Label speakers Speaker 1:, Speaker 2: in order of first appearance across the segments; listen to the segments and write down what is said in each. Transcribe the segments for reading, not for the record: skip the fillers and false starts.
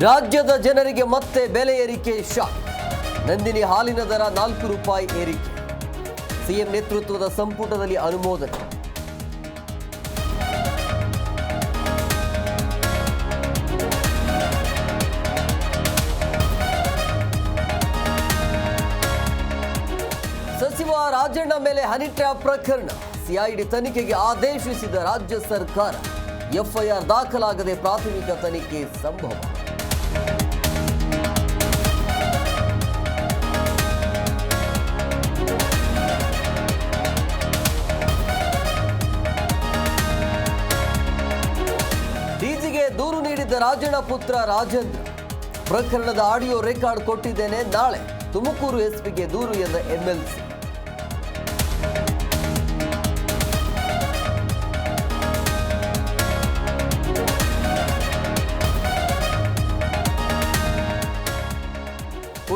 Speaker 1: ರಾಜ್ಯದ ಜನರಿಗೆ ಮತ್ತೆ ಬೆಲೆ ಏರಿಕೆ ಶಾಕ್. ನಂದಿನಿ ಹಾಲಿನ ದರ 4 ರೂಪಾಯಿ ಏರಿಕೆ. ಸಿಎಂ ನೇತೃತ್ವದ ಸಂಪುಟದಲ್ಲಿ ಅನುಮೋದನೆ. ಸಚಿವ ರಾಜಣ್ಣ ಮೇಲೆ ಹನಿ ಟ್ರ್ಯಾಪ್ ಪ್ರಕರಣ. ಸಿಐಡಿ ತನಿಖೆಗೆ ಆದೇಶಿಸಿದ ರಾಜ್ಯ ಸರ್ಕಾರ. ಎಫ್ಐಆರ್ ದಾಖಲಾಗದೆ ಪ್ರಾಥಮಿಕ ತನಿಖೆ ಸಂಭವ. ಡಿಜಿಗೆ ದೂರು ನೀಡಿದ್ದ ರಾಜಣ್ಣ ಪುತ್ರ ರಾಜೇಂದ್ರ. ಪ್ರಕರಣದ ಆಡಿಯೋ ರೆಕಾರ್ಡ್ ಕೊಟ್ಟಿದ್ದೇನೆ, ನಾಳೆ ತುಮಕೂರು ಎಸ್ಪಿಗೆ ದೂರು ಎಂದ ಎಂಎಲ್ಸಿ.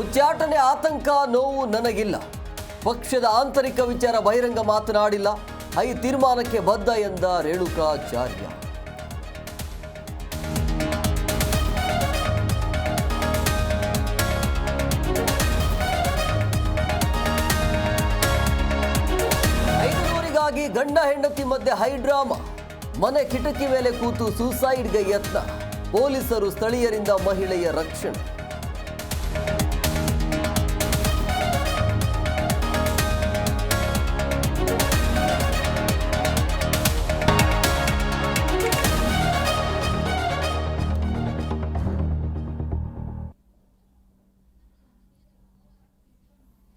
Speaker 1: ಉಚ್ಚಾಟನೆ, ಆತಂಕ, ನೋವು ನನಗಿಲ್ಲ. ಪಕ್ಷದ ಆಂತರಿಕ ವಿಚಾರ ಬಹಿರಂಗ ಮಾತನಾಡಿಲ್ಲ. ಹೈ ತೀರ್ಮಾನಕ್ಕೆ ಬದ್ಧ ಎಂದ ರೇಣುಕಾಚಾರ್ಯ. ಐದುನೂರಿಗಾಗಿ ಗಂಡ ಹೆಂಡತಿ ಮಧ್ಯೆ ಹೈ ಡ್ರಾಮಾ. ಮನೆ ಕಿಟಕಿ ಮೇಲೆ ಕೂತು ಸೂಸೈಡ್ಗೆ ಯತ್ನ. ಪೊಲೀಸರು ಸ್ಥಳೀಯರಿಂದ ಮಹಿಳೆಯ ರಕ್ಷಣೆ.